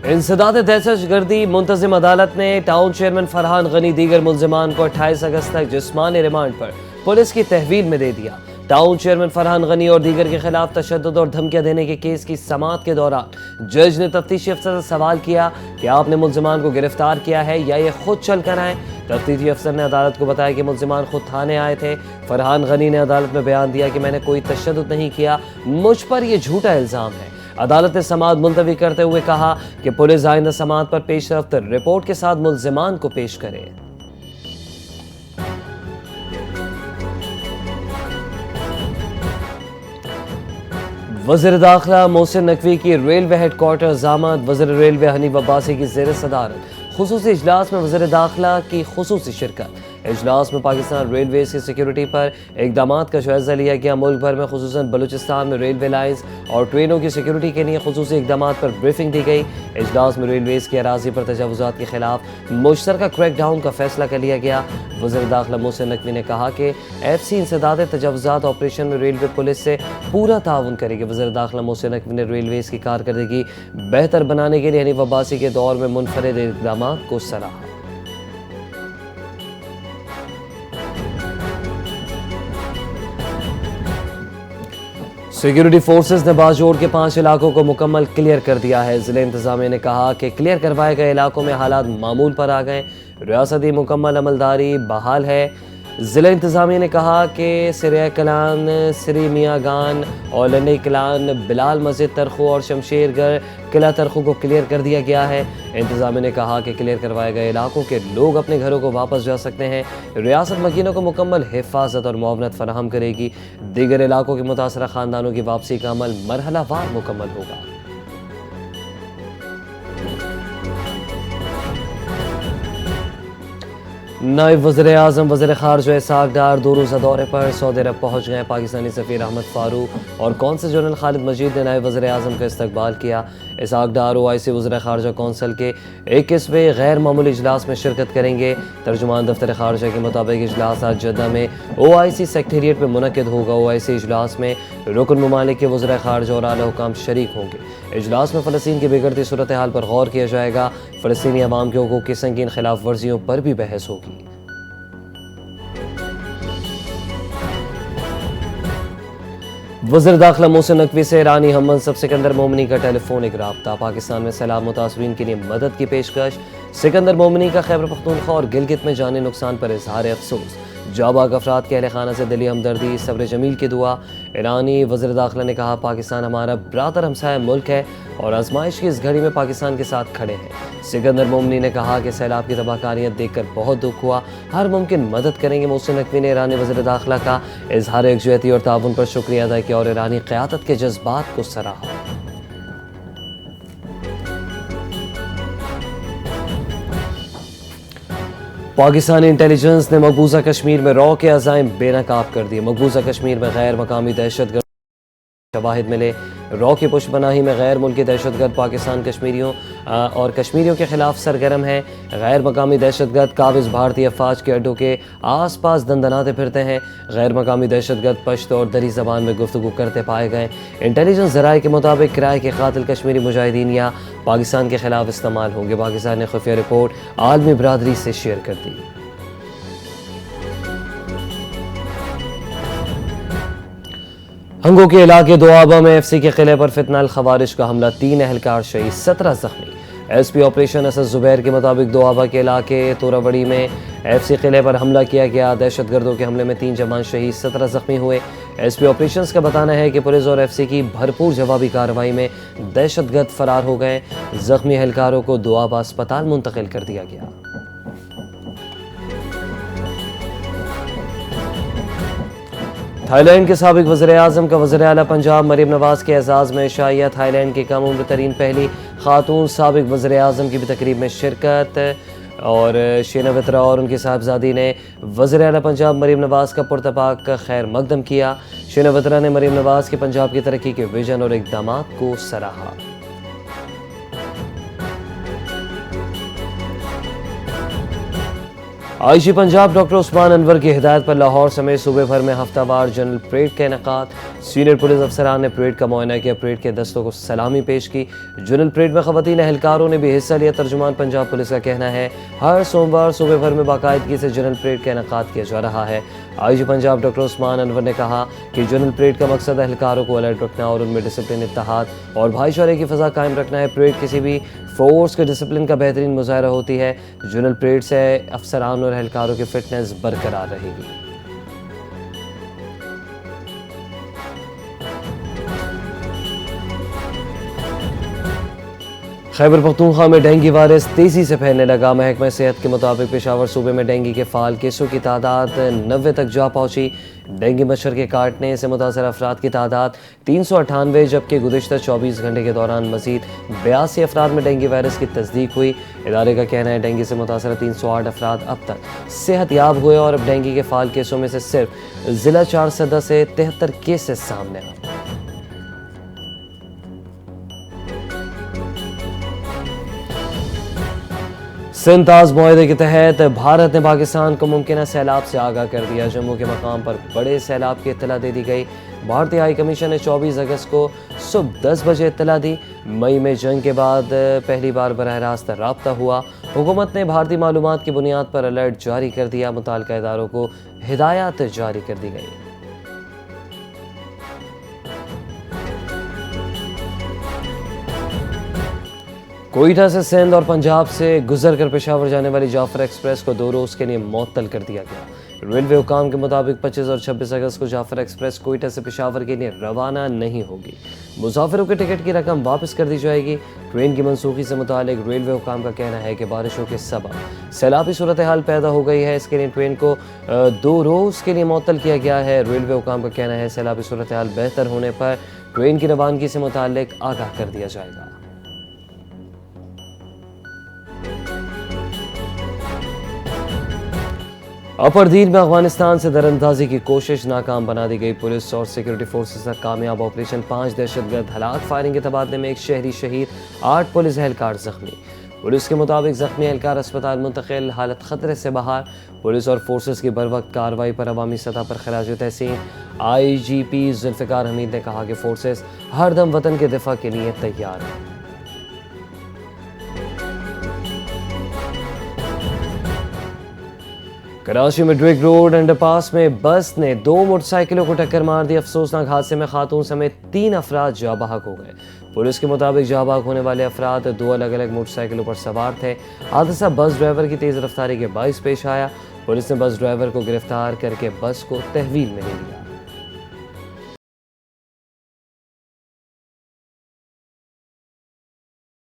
انسداد دہشت گردی منتظم عدالت نے ٹاؤن چیئرمین فرحان غنی دیگر ملزمان کو 28 اگست تک جسمانی ریمانڈ پر پولیس کی تحویل میں دے دیا۔ ٹاؤن چیئرمین فرحان غنی اور دیگر کے خلاف تشدد اور دھمکیاں دینے کے کیس کی سماعت کے دوران جج نے تفتیشی افسر سے سوال کیا کہ آپ نے ملزمان کو گرفتار کیا ہے یا یہ خود چل کر آئے۔ تفتیشی افسر نے عدالت کو بتایا کہ ملزمان خود تھانے آئے تھے۔ فرحان غنی نے عدالت میں بیان دیا کہ میں نے کوئی تشدد نہیں کیا، مجھ پر یہ جھوٹا الزام ہے۔ عدالت نے سماعت ملتوی کرتے ہوئے کہا کہ پولیس آئندہ سماعت پر پیش رفت رپورٹ کے ساتھ ملزمان کو پیش کرے۔ وزیر داخلہ محسن نقوی کی ریلوے ہیڈ کوارٹر آمد۔ وزیر ریلوے حنیف عباسی کی زیر صدارت خصوصی اجلاس میں وزیر داخلہ کی خصوصی شرکت۔ اجلاس میں پاکستان ریلویز کی سیکیورٹی پر اقدامات کا جائزہ لیا گیا۔ ملک بھر میں خصوصاً بلوچستان میں ریلوے لائنز اور ٹرینوں کی سیکیورٹی کے لیے خصوصی اقدامات پر بریفنگ دی گئی۔ اجلاس میں ریلویز کی اراضی پر تجاوزات کے خلاف مشترکہ کریک ڈاؤن کا فیصلہ کر لیا گیا۔ وزیر داخلہ محسن نقوی نے کہا کہ ایف سی انسداد تجاوزات آپریشن میں ریلوے پولیس سے پورا تعاون کرے گی۔ وزیر داخلہ محسن نقوی نے ریلویز کی کارکردگی بہتر بنانے کے لیے حنیف عباسی کے دور میں منفرد اقدامات کو سراہا۔ سیکیورٹی فورسز نے باجوڑ کے 5 علاقوں کو مکمل کلیئر کر دیا ہے۔ ضلع انتظامیہ نے کہا کہ کلیئر کروائے گئے علاقوں میں حالات معمول پر آ گئے، ریاستی مکمل عملداری بحال ہے۔ ضلع انتظامیہ نے کہا کہ سریہ کلان، سری میاں گان، اولنی کلان، بلال مسجد ترخو اور شمشیر گڑھ قلعہ ترخو کو کلیئر کر دیا گیا ہے۔ انتظامیہ نے کہا کہ کلیئر کروائے گئے علاقوں کے لوگ اپنے گھروں کو واپس جا سکتے ہیں۔ ریاست مکینوں کو مکمل حفاظت اور معاونت فراہم کرے گی۔ دیگر علاقوں کے متاثرہ خاندانوں کی واپسی کا عمل مرحلہ وار مکمل ہوگا۔ نائب وزیر اعظم وزیر خارجہ اسحاق ڈار 2 روزہ دورے پر سعودی عرب پہنچ گئے۔ پاکستانی سفیر احمد فاروق اور کونسل جنرل خالد مجید نے نائب وزیر اعظم کا استقبال کیا۔ اسحاق ڈار OIC وزیر خارجہ کونسل کے 21ویں غیر معمولی اجلاس میں شرکت کریں گے۔ ترجمان دفتر خارجہ کے مطابق اجلاس آج جدہ میں OIC سیکریٹریٹ میں منعقد ہوگا۔ OIC اجلاس میں رکن ممالک کے وزراء خارجہ اور اعلیٰ حکام شریک ہوں گے۔ اجلاس میں فلسطین کی بگڑتی صورتحال پر غور کیا جائے گا۔ فلسطینی عوام کے حقوق کی سنگین خلاف ورزیوں پر بھی بحث ہوگی۔ وزیر داخلہ محسن نقوی سے ایرانی ہم منصب سکندر مومنی کا ٹیلی فونک رابطہ۔ پاکستان میں سیلاب متاثرین کے لیے مدد کی پیشکش۔ سکندر مومنی کا خیبر پختونخوا اور گلگت میں جانی نقصان پر اظہار افسوس۔ جاباگ افراد کے اہل خانہ سے دلی ہمدردی، صبر جمیل کی دعا۔ ایرانی وزیر داخلہ نے کہا پاکستان ہمارا برادر ہمسایہ ملک ہے اور آزمائش کی اس گھڑی میں پاکستان کے ساتھ کھڑے ہیں۔ سکندر مومنی نے کہا کہ سیلاب کی تباہ کاریاں دیکھ کر بہت دکھ ہوا، ہر ممکن مدد کریں گے۔ محسن نقوی نے ایرانی وزیر داخلہ کا اظہار یکجہتی اور تعاون پر شکریہ ادا کیا اور ایرانی قیادت کے جذبات کو سراہا۔ پاکستانی انٹیلیجنس نے مقبوضہ کشمیر میں رو کے عزائم بے نقاب کر دیے۔ مقبوضہ کشمیر میں غیر مقامی دہشت گرد شواہد ملے۔ رو کی پشت پناہی میں غیر ملکی دہشت گرد پاکستان کشمیریوں کے خلاف سرگرم ہیں۔ غیر مقامی دہشت گرد قابض بھارتی افواج کے اڈوں کے آس پاس دندناتے پھرتے ہیں۔ غیر مقامی دہشت گرد پشتو اور دری زبان میں گفتگو کرتے پائے گئے۔ انٹیلیجنس ذرائع کے مطابق کرائے کے قاتل کشمیری مجاہدین یا پاکستان کے خلاف استعمال ہوں گے۔ پاکستان نے خفیہ رپورٹ عالمی برادری سے شیئر کر دی۔ ہنگو کے علاقے دوآبہ میں ایف سی کے قلعے پر فتنہ الخوارج کا حملہ، 3 اہلکار شہید، 17 زخمی۔ ایس پی آپریشن اسد زبیر کے مطابق دوآبہ کے علاقے توراوڑی میں ایف سی قلعے پر حملہ کیا گیا۔ دہشت گردوں کے حملے میں 3 جوان شہید، 17 زخمی ہوئے۔ ایس پی آپریشنز کا بتانا ہے کہ پولیس اور ایف سی کی بھرپور جوابی کارروائی میں دہشت گرد فرار ہو گئے۔ زخمی اہلکاروں کو دوآبہ اسپتال منتقل کر دیا گیا۔ تھائی لینڈ کے سابق وزیر اعظم کا وزیر اعلیٰ پنجاب مریم نواز کے اعزاز میں عشائیہ۔ تھائی لینڈ کی کم عمر ترین پہلی خاتون سابق وزیر اعظم کی بھی تقریب میں شرکت، اور شیناوترا اور ان کی صاحبزادی نے وزیر اعلیٰ پنجاب مریم نواز کا پرتپاک خیر مقدم کیا۔ شیناوترا نے مریم نواز کے پنجاب کی ترقی کے ویژن اور اقدامات کو سراہا۔ آئی جی پنجاب ڈاکٹر عثمان انور کی ہدایت پر لاہور سمیت صوبے بھر میں ہفتہ وار جنرل پریڈ کا انعقاد۔ سینئر پولیس افسران نے پریڈ کا معائنہ کیا، پریڈ کے دستوں کو سلامی پیش کی۔ جنرل پریڈ میں خواتین اہلکاروں نے بھی حصہ لیا۔ ترجمان پنجاب پولیس کا کہنا ہے ہر سوموار صوبے بھر میں باقاعدگی سے جنرل پریڈ کا انعقاد کیا جا رہا ہے۔ آئی جی پنجاب ڈاکٹر عثمان انور نے کہا کہ جنرل پریڈ کا مقصد اہلکاروں کو الرٹ رکھنا اور ان میں ڈسپلن، اتحاد اور بھائی چارے کی فضا قائم رکھنا ہے۔ پریڈ کسی بھی فورس کے ڈسپلن کا بہترین مظاہرہ ہوتی ہے۔ جنرل پریڈ سے افسران اور اہلکاروں کی فٹنس برقرار رہے گی۔ خیبر پختونخوا میں ڈینگی وائرس تیزی سے پھیلنے لگا۔ محکمہ صحت کے مطابق پشاور صوبے میں ڈینگی کے فعال کیسوں کی تعداد 90 تک جا پہنچی۔ ڈینگی مچھر کے کاٹنے سے متاثرہ افراد کی تعداد 398، جبکہ گزشتہ 24 گھنٹے کے دوران مزید 82 افراد میں ڈینگی وائرس کی تصدیق ہوئی۔ ادارے کا کہنا ہے ڈینگی سے متاثرہ 308 افراد اب تک صحت یاب ہوئے اور اب ڈینگی کے فعال کیسوں میں سے صرف ضلع 4 سے 73 کیسز سامنے آئے۔ سندھ تاز معاہدے کے تحت بھارت نے پاکستان کو ممکنہ سیلاب سے آگاہ کر دیا۔ جموں کے مقام پر بڑے سیلاب کی اطلاع دے دی گئی۔ بھارتی ہائی کمیشن نے 24 اگست کو صبح 10 بجے اطلاع دی۔ مئی میں جنگ کے بعد پہلی بار براہ راست رابطہ ہوا۔ حکومت نے بھارتی معلومات کی بنیاد پر الرٹ جاری کر دیا۔ متعلقہ اداروں کو ہدایات جاری کر دی گئی۔ کوئٹہ سے سندھ اور پنجاب سے گزر کر پشاور جانے والی جعفر ایکسپریس کو 2 روز کے لیے معطل کر دیا گیا۔ ریلوے حکام کے مطابق 25 اور 26 اگست کو جعفر ایکسپریس کوئٹہ سے پشاور کے لیے روانہ نہیں ہوگی۔ مسافروں کے ٹکٹ کی رقم واپس کر دی جائے گی۔ ٹرین کی منسوخی سے متعلق ریلوے حکام کا کہنا ہے کہ بارشوں کے سبب سیلابی صورتحال پیدا ہو گئی ہے، اس کے لیے ٹرین کو 2 روز کے لیے معطل کیا گیا ہے۔ ریلوے حکام کا کہنا ہے سیلابی صورتحال بہتر ہونے پر ٹرین کی روانگی سے متعلق آگاہ کر دیا جائے گا۔ اپردین میں افغانستان سے دراندازی کی کوشش ناکام بنا دی گئی۔ پولیس اور سیکورٹی فورسز کا کامیاب آپریشن، 5 دہشت گرد ہلاک، فائرنگ کے تبادلے میں 1 شہری شہید، 8 پولیس اہلکار زخمی۔ پولیس کے مطابق زخمی اہلکار اسپتال منتقل، حالت خطرے سے باہر۔ پولیس اور فورسز کی بروقت کارروائی پر عوامی سطح پر خراج تحسین۔ آئی جی پی ذوالفقار حمید نے کہا کہ فورسز ہر دم وطن کے دفاع کے لیے تیار ہیں۔ کراچی میں ڈرگ روڈ انڈر پاس میں بس نے 2 موٹر سائیکلوں کو ٹکر مار دی۔ افسوسناک حادثے میں خاتون سمیت 3 افراد جاں بحق ہو گئے۔ پولیس کے مطابق جاں بحق ہونے والے افراد 2 الگ الگ موٹر سائیکلوں پر سوار تھے۔ حادثہ بس ڈرائیور کی تیز رفتاری کے باعث پیش آیا۔ پولیس نے بس ڈرائیور کو گرفتار کر کے بس کو تحویل میں لے لیا۔